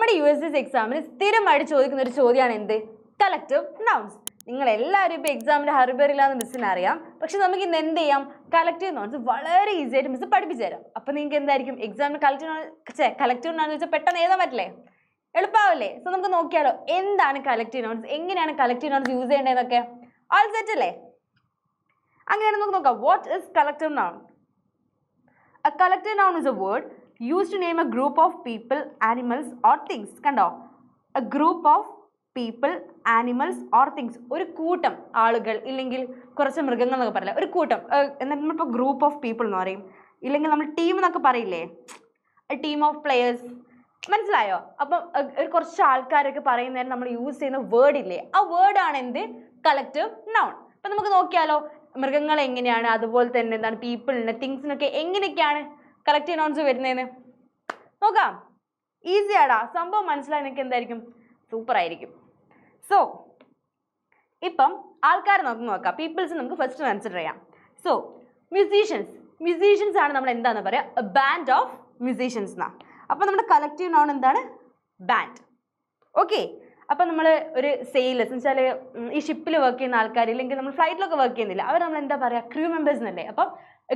നമ്മുടെ USS എക്സാമിന് സ്ഥിരമായിട്ട് ചോദിക്കുന്ന ഒരു ചോദ്യമാണ് എന്ത്? Collective nouns. നിങ്ങൾ എല്ലാവരും ഇപ്പോൾ എക്സാമിൻ്റെ ഹറിബറിയിലാന്ന് മിസ്സിന് അറിയാം. പക്ഷെ നമുക്ക് ഇന്ന് എന്ത് ചെയ്യാം? കളക്റ്റീവ് നൗൺസ് വളരെ ഈസി ആയിട്ട് മിസ് പഠിപ്പിച്ചു തരാം. അപ്പോൾ നിങ്ങൾക്ക് എന്തായിരിക്കും എക്സാമിന് കളക്റ്റീവ് നൗൺസ് വെച്ചാൽ പെട്ടെന്ന് എഴുതാൻ പറ്റില്ലേ? എളുപ്പമാവില്ലേ? സോ നമുക്ക് നോക്കിയാലോ എന്താണ് കളക്റ്റീവ് നൗൺസ്, എങ്ങനെയാണ് കളക്റ്റീവ് നൗൺസ് യൂസ് ചെയ്യേണ്ടതെന്നൊക്കെ. ഓൾ സെറ്റ് അല്ലേ? അങ്ങനെയാണ് നമുക്ക് നോക്കാം. What is collective noun? A collective noun is a word used to name a group of people, animals or things. കണ്ടോ? A group of people, animals or things. ഒരു കൂട്ടം ആളുകൾ ഇല്ലെങ്കിൽ കുറച്ച് മൃഗങ്ങൾ എന്നൊക്കെ പറയില്ല, ഒരു കൂട്ടം. എന്നിട്ട് നമ്മളിപ്പോൾ ഗ്രൂപ്പ് ഓഫ് പീപ്പിൾ എന്ന് പറയും, ഇല്ലെങ്കിൽ നമ്മൾ ടീം എന്നൊക്കെ പറയില്ലേ, ടീം ഓഫ് പ്ലെയേഴ്സ്. മനസ്സിലായോ? അപ്പം ഒരു കുറച്ച് ആൾക്കാരൊക്കെ പറയുന്നതിന് നമ്മൾ യൂസ് ചെയ്യുന്ന വേർഡ് ഇല്ലേ, ആ വേർഡാണ് എന്ത്? Collective noun. അപ്പം നമുക്ക് നോക്കിയാലോ മൃഗങ്ങൾ എങ്ങനെയാണ്, അതുപോലെ തന്നെ എന്താണ് പീപ്പിളിന്, തിങ്സിനൊക്കെ എങ്ങനെയൊക്കെയാണ് കളക്റ്റീവ് നൗൺസ് വരുന്നതെന്ന് നോക്കാം. ഈസിയാടാ, സംഭവം മനസ്സിലായി നിങ്ങൾക്ക് എന്തായിരിക്കും? സൂപ്പർ ആയിരിക്കും. സോ ഇപ്പം ആൾക്കാരെ നമുക്ക് നോക്കാം. പീപ്പിൾസ് നമുക്ക് ഫസ്റ്റ് കൺസിഡർ ചെയ്യാം. സോ മ്യൂസീഷ്യൻസ് ആണ് നമ്മൾ എന്താന്ന് പറയുക? ബാൻഡ് ഓഫ് മ്യൂസീഷ്യൻസ് എന്നാ. അപ്പം നമ്മുടെ കളക്റ്റീവ് നൗൺ എന്താണ്? ബാൻഡ്. ഓക്കെ. അപ്പം നമ്മൾ ഒരു സെയിലേഴ്സ് എന്ന് വെച്ചാൽ ഈ ഷിപ്പിൽ വർക്ക് ചെയ്യുന്ന ആൾക്കാർ, ഇല്ലെങ്കിൽ നമ്മൾ ഫ്ലൈറ്റിലൊക്കെ വർക്ക് ചെയ്യുന്നില്ല, അവർ നമ്മൾ എന്താ പറയുക? ക്രൂ മെമ്പേഴ്സ് എന്നല്ലേ. അപ്പം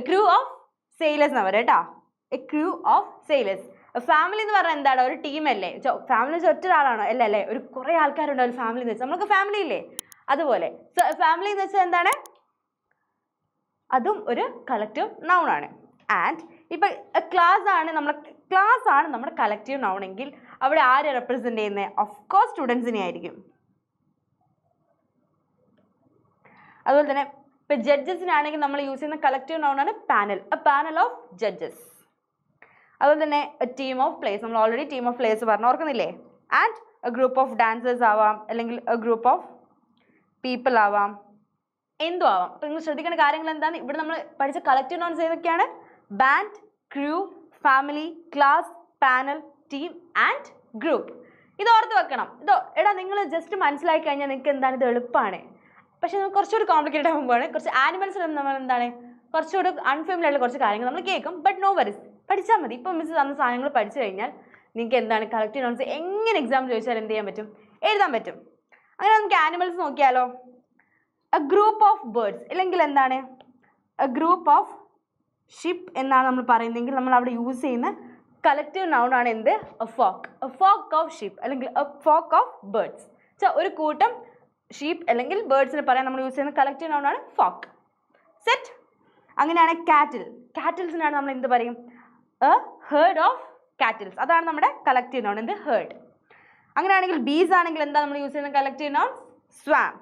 ക്രൂ ഓഫ് സെയിലേഴ്സ് എന്നാ പറയുക കേട്ടോ. A crew of sailors. Family എന്ന് പറഞ്ഞാൽ എന്താണ്? ഒരു ടീമല്ലേ. ഫാമിലി വെച്ചാൽ ഒറ്റ ഒരാളാണോ? അല്ലേ. ഒരു കുറേ ആൾക്കാരുണ്ട് ഒരു ഫാമിലി എന്ന് വെച്ചാൽ. നമ്മൾക്ക് ഫാമിലി ഇല്ലേ, അതുപോലെ. ഫാമിലി എന്ന് വെച്ചാൽ എന്താണ്? അതും ഒരു കളക്റ്റീവ് നൗൺ ആണ്. ആൻഡ് ഇപ്പം ക്ലാസ് ആണ് നമ്മുടെ കളക്റ്റീവ് നൗൺ എങ്കിൽ അവിടെ ആരെ റെപ്രസെന്റ് ചെയ്യുന്നത്? ഓഫ് കോഴ്സ് സ്റ്റുഡൻസിനെ ആയിരിക്കും. അതുപോലെ തന്നെ ഇപ്പൊ ജഡ്ജസിനാണെങ്കിൽ നമ്മൾ യൂസ് ചെയ്യുന്ന കളക്റ്റീവ് നൗൺ ആണ് panel. A panel of judges. അതുപോലെ തന്നെ ടീം ഓഫ് പ്ലേയേഴ്സ്, നമ്മൾ ഓൾറെഡി ടീം ഓഫ് പ്ലേയേഴ്സ് പറഞ്ഞു, ഓർക്കുന്നില്ലേ? And a group of dancers ആവാം, അല്ലെങ്കിൽ എ ഗ്രൂപ്പ് ഓഫ് പീപ്പിൾ ആവാം, എന്തും ആവാം. അപ്പൊ നിങ്ങൾ ശ്രദ്ധിക്കേണ്ട കാര്യങ്ങൾ എന്താണ്? ഇവിടെ നമ്മൾ പഠിച്ച കളക്റ്റീവ് നൗൺസ് ഏതൊക്കെയാണ്? Band, crew, family, class, panel, team and group. ഇത് ഓർത്ത് വെക്കണം. എടാ നിങ്ങൾ ജസ്റ്റ് മനസ്സിലാക്കി കഴിഞ്ഞാൽ നിങ്ങൾക്ക് എന്താണ്? ഇത് എളുപ്പമാണ്. പക്ഷെ നമുക്ക് കുറച്ചുകൂടി കോംപ്ലിക്കേറ്റഡ് ആകുമ്പോഴാണ് കുറച്ച് ആനിമൽസിൽ നമ്മൾ എന്താണ് കുറച്ചുകൂടി അൺഫെമിലിയർ ആയിട്ടുള്ള കുറച്ച് കാര്യങ്ങൾ നമ്മൾ കേൾക്കും. ബട്ട് നോ വരീസ്, പഠിച്ചാൽ മതി. ഇപ്പം മിസ് തന്ന സാധനങ്ങൾ പഠിച്ചു കഴിഞ്ഞാൽ നിങ്ങൾക്ക് എന്താണ് കളക്റ്റീവ് നൗൺസ് എങ്ങനെ എക്സാം ചോദിച്ചാൽ എന്ത് ചെയ്യാൻ പറ്റും? എഴുതാൻ പറ്റും. അങ്ങനെ നമുക്ക് ആനിമൽസ് നോക്കിയാലോ. എ ഗ്രൂപ്പ് ഓഫ് ബേർഡ്സ്, ഇല്ലെങ്കിൽ എന്താണ്? എ ഗ്രൂപ്പ് ഓഫ് ഷിപ്പ് എന്നാണ് നമ്മൾ പറയുന്നതെങ്കിൽ നമ്മൾ അവിടെ യൂസ് ചെയ്യുന്ന കളക്റ്റീവ് നൗൺ ആണ് എന്ത്? എ ഫോക്ക് ഓഫ് ഷിപ്പ്, അല്ലെങ്കിൽ എ ഫോക്ക് ഓഫ് ബേർഡ്സ്. ഒരു കൂട്ടം ഷീപ്പ് അല്ലെങ്കിൽ ബേർഡ്സിന് പറയാൻ നമ്മൾ യൂസ് ചെയ്യുന്ന കളക്റ്റീവ് നൗൺ ആണ് ഫോക്ക്. സെറ്റ്. അങ്ങനെയാണ് കാറ്റിൽസിനാണ് നമ്മൾ എന്ത് പറയും? A heard of cattles. അതാണ് നമ്മുടെ കളക്റ്റീവ് നൗൺ, എന്ത്? ഹേർഡ്. അങ്ങനെയാണെങ്കിൽ ബീസ് ആണെങ്കിൽ എന്താ നമ്മൾ യൂസ് ചെയ്യുന്ന കളക്റ്റീവ് നൗൺ? സ്വാം.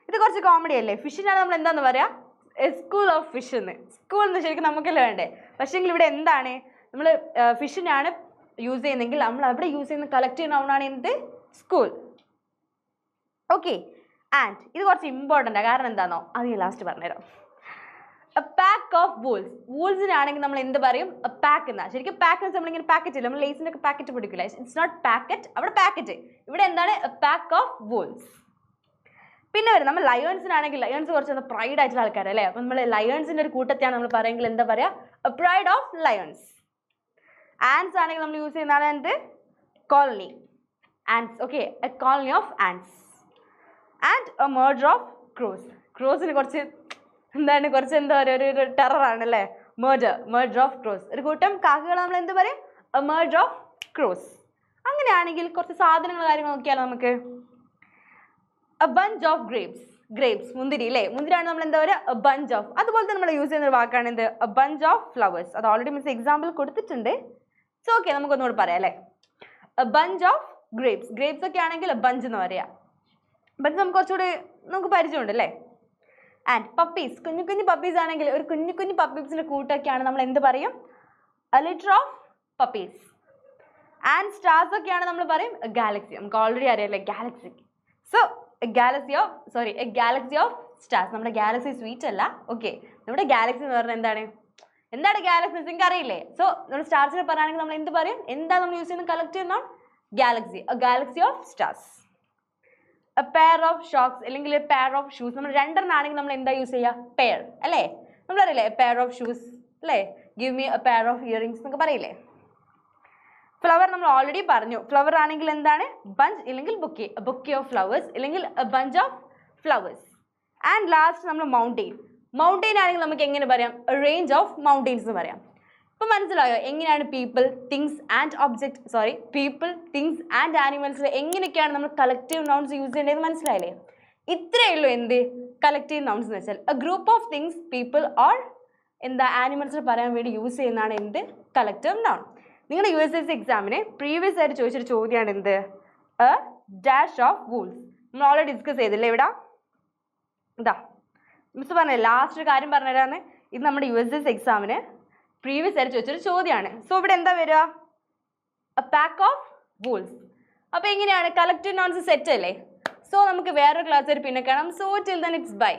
ഇത് കുറച്ച് കോമഡി അല്ലേ? ഫിഷിനാണ് നമ്മൾ എന്താന്ന് പറയാ? സ്കൂൾ ഓഫ് ഫിഷ് എന്ന്. സ്കൂൾ എന്ന് ശരിക്കും നമുക്കല്ലേ വേണ്ടേ? പക്ഷേങ്കിൽ ഇവിടെ എന്താണ്? നമ്മൾ ഫിഷിനാണ് യൂസ് ചെയ്യുന്നതെങ്കിൽ നമ്മൾ അവിടെ യൂസ് ചെയ്യുന്ന കളക്റ്റീവ് നൗൺ ആണ് എന്ത്? സ്കൂൾ. ഓക്കെ. ആൻഡ് ഇത് കുറച്ച് ഇമ്പോർട്ടൻ്റ് ആണ്. കാരണം എന്താണോ അത് ഞാൻ ലാസ്റ്റ് പറഞ്ഞുതരാം. A pack of wolves. വൂൾസിനാണെങ്കിൽ നമ്മൾ എന്ത് പറയും? എ പാക്ക് എന്നാ. ശരിക്കും പാക്ക് എന്ന് നമ്മളിങ്ങനെ പാക്കറ്റ് ഇല്ല, നമ്മൾ ലേസിൻ്റെ ഒക്കെ പാക്കറ്റ് പിടിക്കില്ല. ഇറ്റ്സ് നോട്ട് പാക്കറ്റ്, അവിടെ പാക്കറ്റ്. ഇവിടെ എന്താണ്? A pack of wolves. പിന്നെ വരും നമ്മൾ ലയൺസിനാണെങ്കിൽ, ലയൺസ് കുറച്ച് പ്രൈഡ് ആയിട്ടുള്ള ആൾക്കാരല്ലേ. അപ്പം നമ്മൾ ലയൺസിൻ്റെ ഒരു കൂട്ടത്തെയാണ് നമ്മൾ പറയുമെങ്കിൽ എന്താ പറയുക? A pride of lions. Ants ആണെങ്കിൽ നമ്മൾ യൂസ് ചെയ്യുന്നതാണ് എന്ത്? Colony. Ants. Okay. A colony of ants. And a murder of crows. ക്രോസിന് കുറച്ച് എന്താണ്? കുറച്ച് എന്താ പറയുക? ഒരു ടെററാണ് അല്ലേ? Murder of crows. ഒരു കൂട്ടം കാക്കകൾ നമ്മൾ എന്ത് പറയും? A murder of crows. അങ്ങനെയാണെങ്കിൽ കുറച്ച് സാധനങ്ങൾ കാര്യങ്ങൾ നോക്കിയാലോ നമുക്ക്. A bunch of grapes. മുന്തിരി അല്ലേ? മുന്തിരിയാണ് നമ്മൾ എന്താ പറയുക? A bunch of. അതുപോലെ തന്നെ നമ്മൾ യൂസ് ചെയ്യുന്ന ഒരു വാക്കാണ് എന്ത്? A bunch of flowers. അത് ഓൾറെഡി മിസ് എക്സാമ്പിൾ കൊടുത്തിട്ടുണ്ട്. സോ ഓക്കെ, നമുക്കൊന്നുകൂടി പറയാം അല്ലേ. എ ബഞ്ച് ഓഫ് ഗ്രേപ്സ് ഒക്കെ ആണെങ്കിൽ എ ബഞ്ച് എന്ന് പറയാം. ബഞ്ച് നമുക്ക് കുറച്ചുകൂടി നമുക്ക് പരിചയമുണ്ട് അല്ലേ. ആൻഡ് പപ്പീസ്, കുഞ്ഞു പപ്പീസ് ആണെങ്കിൽ ഒരു കുഞ്ഞു പപ്പീസിൻ്റെ കൂട്ടൊക്കെയാണ് നമ്മൾ എന്ത് പറയും? A litter of puppies. And stars ഒക്കെയാണ് നമ്മൾ പറയും എ ഗാലക്സി. നമുക്ക് ഓൾറെഡി അറിയാമല്ലേ galaxy. So a galaxy of stars. നമ്മുടെ ഗാലക്സി സ്വീറ്റ് അല്ല. ഓക്കെ. നമ്മുടെ ഗാലക്സി എന്ന് പറഞ്ഞാൽ എന്താണ് ഗാലക്സി? നിങ്ങൾക്ക് അറിയില്ലേ? സോ നമ്മൾ സ്റ്റാർസിനെ പറയുകയാണെങ്കിൽ നമ്മൾ എന്ത് പറയും? എന്താ നമ്മൾ യൂസ് ചെയ്യുന്ന collective noun? Galaxy. A galaxy of stars. A pair of socks, അല്ലെങ്കിൽ എ പെയർ ഓഫ് ഷൂസ്. നമ്മൾ രണ്ടെണ്ണാണെങ്കിൽ നമ്മൾ എന്താ യൂസ് ചെയ്യുക? പെയർ അല്ലേ? നമ്മളറിയില്ലേ? എ പെയർ ഓഫ് ഷൂസ് അല്ലേ? Give me a pair of earrings എന്നൊക്കെ പറയില്ലേ? ഫ്ലവർ നമ്മൾ ഓൾറെഡി പറഞ്ഞു. ഫ്ലവർ ആണെങ്കിൽ എന്താണ്? ബഞ്ച് ഇല്ലെങ്കിൽ ബുക്കെ. ബുക്കെ ഓഫ് ഫ്ലവേഴ്സ് ഇല്ലെങ്കിൽ bunch of flowers. And last നമ്മൾ മൗണ്ടെയിൻ. മൗണ്ടെയിൻ ആണെങ്കിൽ നമുക്ക് എങ്ങനെ പറയാം? റേഞ്ച് ഓഫ് മൗണ്ടെയിൻസ് എന്ന് പറയാം. ഇപ്പം മനസ്സിലായോ എങ്ങനെയാണ് people, things and object, sorry, people, things and ആനിമൽസിൽ എങ്ങനെയൊക്കെയാണ് നമ്മൾ കളക്റ്റീവ് നൗൺസ് യൂസ് ചെയ്യേണ്ടതെന്ന് മനസ്സിലായില്ലേ? ഇത്രയേ ഉള്ളൂ എന്ത് കളക്റ്റീവ് നൗൺസ് എന്ന് വെച്ചാൽ. A group of things, people or എന്താ ആനിമൽസിൽ പറയാൻ വേണ്ടി യൂസ് ചെയ്യുന്നതാണ് എന്ത്? Collective noun. നിങ്ങളുടെ USSC എക്സാമിന് പ്രീവിയസ് ആയിട്ട് ചോദിച്ചൊരു ചോദ്യമാണ് എന്ത്? A dash of wools. നമ്മൾ ഓൾറെഡി ഡിസ്കസ് ചെയ്തില്ലേ ഇവിടെ? ഇതാ മിസ് പറഞ്ഞ ലാസ്റ്റ് ഒരു കാര്യം പറഞ്ഞുതരാന്ന്. ഇത് നമ്മുടെ USSC എക്സാമിന് പ്രീവിയസ് ആയിട്ട് ചോദിച്ചൊരു ചോദ്യമാണ്. സോ ഇവിടെ എന്താ വരിക? A pack of wolves. അപ്പോൾ എങ്ങനെയാണ് കളക്റ്റീവ് നൗൺസ് സെറ്റ് അല്ലേ? സോ നമുക്ക് വേറൊരു ക്ലാസ് വരെ പിന്നെ കാണാം. So till then it's by.